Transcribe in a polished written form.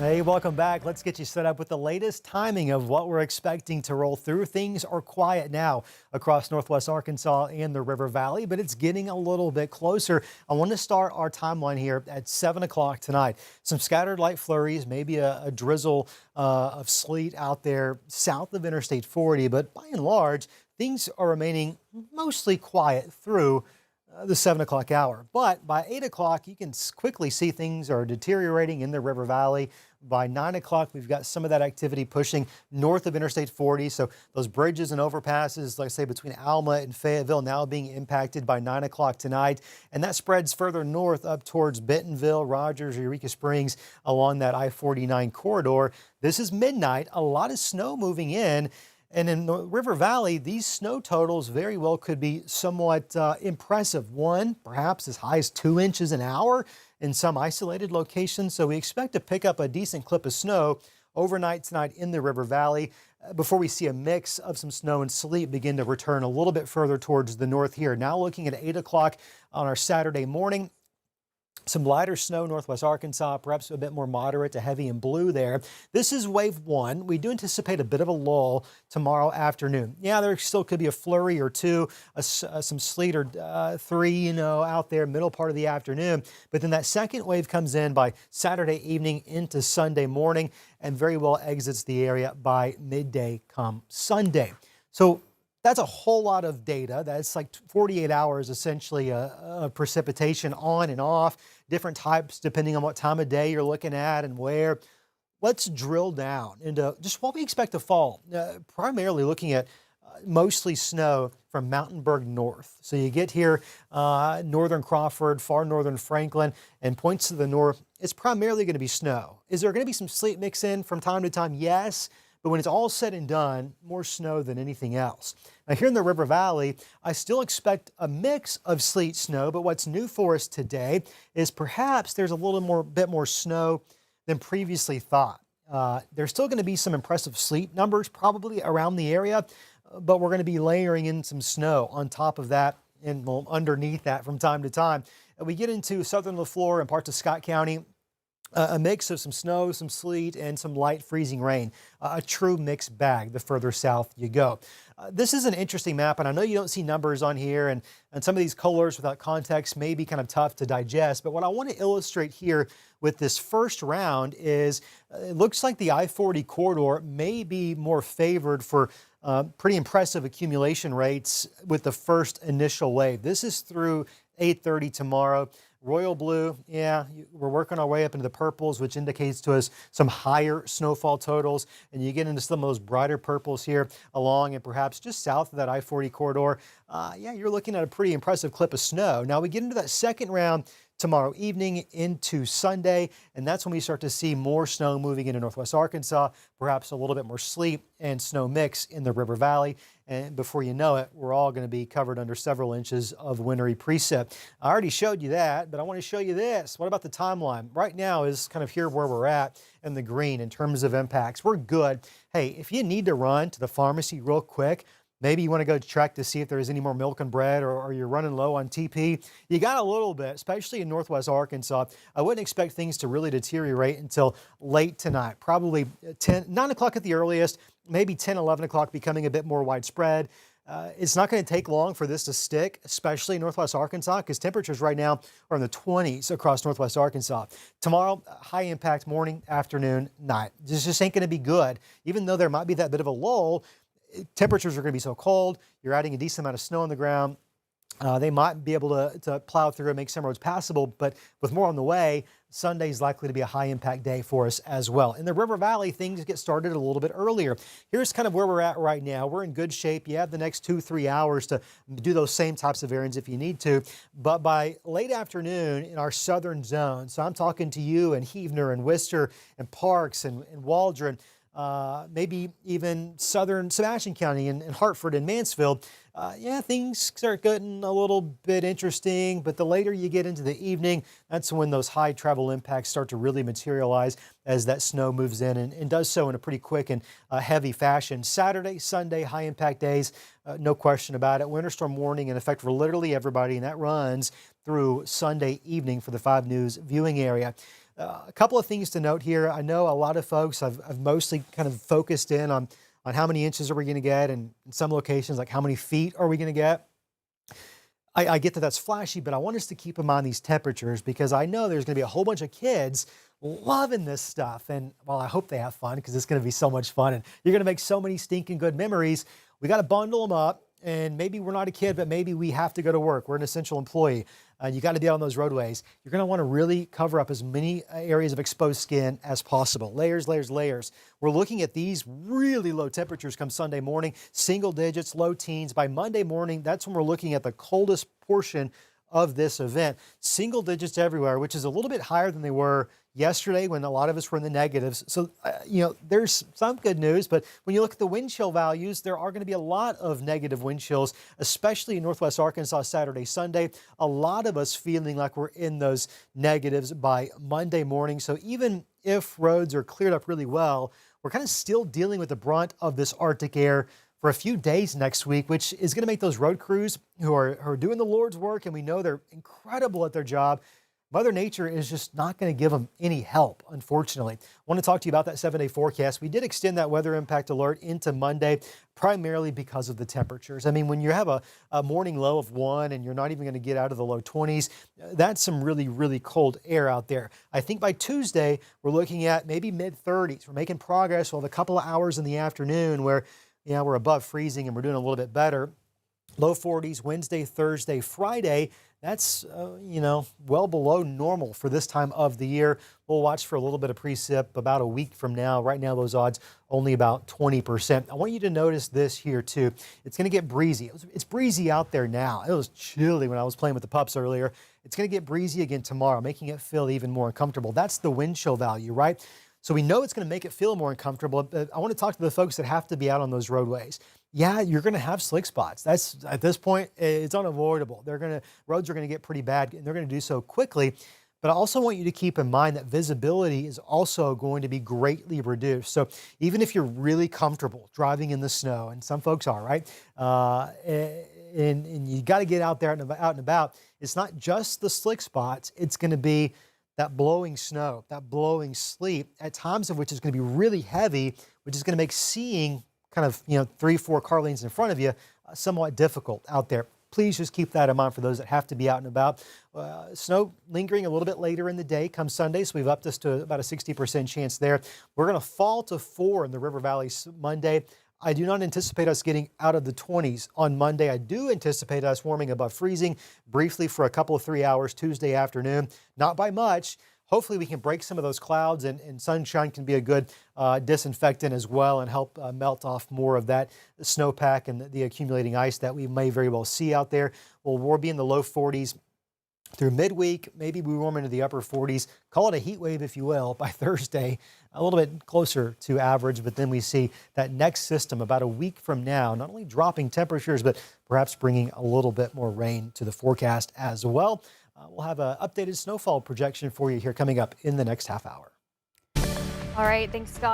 Hey, welcome back. Let's get you set up with the latest timing of what we're expecting to roll through. Things are quiet now across northwest Arkansas and the River Valley, but it's getting a little bit closer. I want to start our timeline here at 7 o'clock tonight. Some scattered light flurries, maybe a drizzle of sleet out there south of Interstate 40, but by and large, things are remaining mostly quiet through the 7 o'clock hour. But by 8 o'clock, you can quickly see things are deteriorating in the River Valley. By 9 o'clock, we've got some of that activity pushing north of Interstate 40. So those bridges and overpasses, like I say, between Alma and Fayetteville now being impacted by 9 o'clock tonight. And that spreads further north up towards Bentonville, Rogers, Eureka Springs along that I-49 corridor. This is midnight. A lot of snow moving in. And in the River Valley, these snow totals very well could be somewhat impressive. One, perhaps as high as 2 inches an hour in some isolated locations. So we expect to pick up a decent clip of snow overnight tonight in the River Valley before we see a mix of some snow and sleet begin to return a little bit further towards the north here. Now looking at 8 o'clock on our Saturday morning. Some lighter snow northwest Arkansas, perhaps a bit more moderate to heavy and blue there. This is wave one. We do anticipate a bit of a lull tomorrow afternoon. Yeah, there still could be a flurry or two, some sleet or three, out there middle part of the afternoon. But then that second wave comes in by Saturday evening into Sunday morning and very well exits the area by midday come Sunday. So that's a whole lot of data. That's like 48 hours essentially of precipitation on and off, different types depending on what time of day you're looking at and where. Let's drill down into just what we expect to fall, primarily looking at mostly snow from Mountainburg north. So you get here, northern Crawford, far northern Franklin, and points to the north, it's primarily going to be snow. Is there going to be some sleet mix in from time to time? Yes. But when it's all said and done, more snow than anything else. Now here in the River Valley, I still expect a mix of sleet snow, but what's new for us today is perhaps there's a little bit more snow than previously thought. There's still going to be some impressive sleet numbers probably around the area, but we're going to be layering in some snow on top of that and underneath that from time to time. We get into southern LaFleur and parts of Scott County. A mix of some snow, some sleet, and some light freezing rain. A true mixed bag the further south you go. This is an interesting map, and I know you don't see numbers on here, and some of these colors without context may be kind of tough to digest, but what I want to illustrate here with this first round is it looks like the I-40 corridor may be more favored for pretty impressive accumulation rates with the first initial wave. This is through 8:30 tomorrow. Royal blue, yeah, we're working our way up into the purples, which indicates to us some higher snowfall totals. And you get into some of those brighter purples here along and perhaps just south of that I-40 corridor. Yeah, you're looking at a pretty impressive clip of snow. Now we get into that second round tomorrow evening into Sunday, and that's when we start to see more snow moving into northwest Arkansas, perhaps a little bit more sleet and snow mix in the River Valley. And before you know it, we're all going to be covered under several inches of wintry precip. I already showed you that, but I want to show you this. What about the timeline? Right now is kind of here where we're at in the green in terms of impacts. We're good. Hey, if you need to run to the pharmacy real quick, maybe you want to go check to see if there's any more milk and bread, or you're running low on TP. You got a little bit, especially in northwest Arkansas. I wouldn't expect things to really deteriorate until late tonight, probably 9 o'clock at the earliest, maybe 10, 11 o'clock becoming a bit more widespread. It's not going to take long for this to stick, especially in northwest Arkansas, because temperatures right now are in the 20s across northwest Arkansas. Tomorrow, high impact morning, afternoon, night. This just ain't going to be good. Even though there might be that bit of a lull, temperatures are going to be so cold, you're adding a decent amount of snow on the ground. They might be able to plow through and make some roads passable, but with more on the way, Sunday is likely to be a high impact day for us as well. In the River Valley, things get started a little bit earlier. Here's kind of where we're at right now. We're in good shape. You have the next 2-3 hours to do those same types of errands if you need to. But by late afternoon in our southern zone, so I'm talking to you and Heavener and Worcester and Parks and Waldron, maybe even southern Sebastian County and Hartford and Mansfield, yeah, things start getting a little bit interesting, but the later you get into the evening, that's when those high travel impacts start to really materialize as that snow moves in and does so in a pretty quick and heavy fashion. Saturday, Sunday, high impact days, no question about it. Winter storm warning in effect for literally everybody, and that runs through Sunday evening for the 5 News viewing area. A couple of things to note here. I know a lot of folks have mostly kind of focused in on how many inches are we going to get, and in some locations, like how many feet are we going to get. I get that that's flashy, but I want us to keep in mind these temperatures because I know there's going to be a whole bunch of kids loving this stuff. And well, I hope they have fun because it's going to be so much fun and you're going to make so many stinking good memories. We got to bundle them up. And maybe we're not a kid, but maybe we have to go to work. We're an essential employee. You got to be out on those roadways. You're going to want to really cover up as many areas of exposed skin as possible. Layers, layers, layers. We're looking at these really low temperatures come Sunday morning, single digits, low teens. By Monday morning, that's when we're looking at the coldest portion of this event. Single digits everywhere, which is a little bit higher than they were yesterday when a lot of us were in the negatives. So, there's some good news, but when you look at the wind chill values, there are going to be a lot of negative wind chills, especially in Northwest Arkansas Saturday, Sunday. A lot of us feeling like we're in those negatives by Monday morning. So even if roads are cleared up really well, we're kind of still dealing with the brunt of this Arctic air for a few days next week, which is going to make those road crews who are doing the Lord's work, and we know they're incredible at their job. Mother Nature is just not going to give them any help, unfortunately. I want to talk to you about that 7-day forecast. We did extend that weather impact alert into Monday, primarily because of the temperatures. I mean, when you have a morning low of 1 and you're not even going to get out of the low 20s, that's some really, really cold air out there. I think by Tuesday, we're looking at maybe mid-30s. We're making progress. We'll have a couple of hours in the afternoon where we're above freezing and we're doing a little bit better. Low 40s Wednesday, Thursday, Friday. That's, well below normal for this time of the year. We'll watch for a little bit of precip about a week from now. Right now, those odds only about 20%. I want you to notice this here, too. It's going to get breezy. It's breezy out there now. It was chilly when I was playing with the pups earlier. It's going to get breezy again tomorrow, making it feel even more uncomfortable. That's the wind chill value, right? So we know it's going to make it feel more uncomfortable. But I want to talk to the folks that have to be out on those roadways. Yeah, you're going to have slick spots. That's, at this point, it's unavoidable. Roads are going to get pretty bad, and they're going to do so quickly. But I also want you to keep in mind that visibility is also going to be greatly reduced. So even if you're really comfortable driving in the snow, and some folks are, right? And you got to get out there and about. It's not just the slick spots. It's going to be that blowing snow, that blowing sleet, at times of which is going to be really heavy, which is going to make seeing kind of, 3-4 car lanes in front of you somewhat difficult out there. Please just keep that in mind for those that have to be out and about. Snow lingering a little bit later in the day come Sunday, so we've upped this to about a 60% chance there. We're going to fall to 4 in the River Valley Monday. I do not anticipate us getting out of the 20s on Monday. I do anticipate us warming above freezing briefly for a couple of 3 hours Tuesday afternoon. Not by much. Hopefully we can break some of those clouds, and sunshine can be a good disinfectant as well and help melt off more of that snowpack and the accumulating ice that we may very well see out there. We'll be in the low 40s through midweek. Maybe we warm into the upper 40s. Call it a heat wave, if you will, by Thursday, a little bit closer to average. But then we see that next system about a week from now, not only dropping temperatures, but perhaps bringing a little bit more rain to the forecast as well. We'll have an updated snowfall projection for you here coming up in the next half hour. All right, thanks, Scott.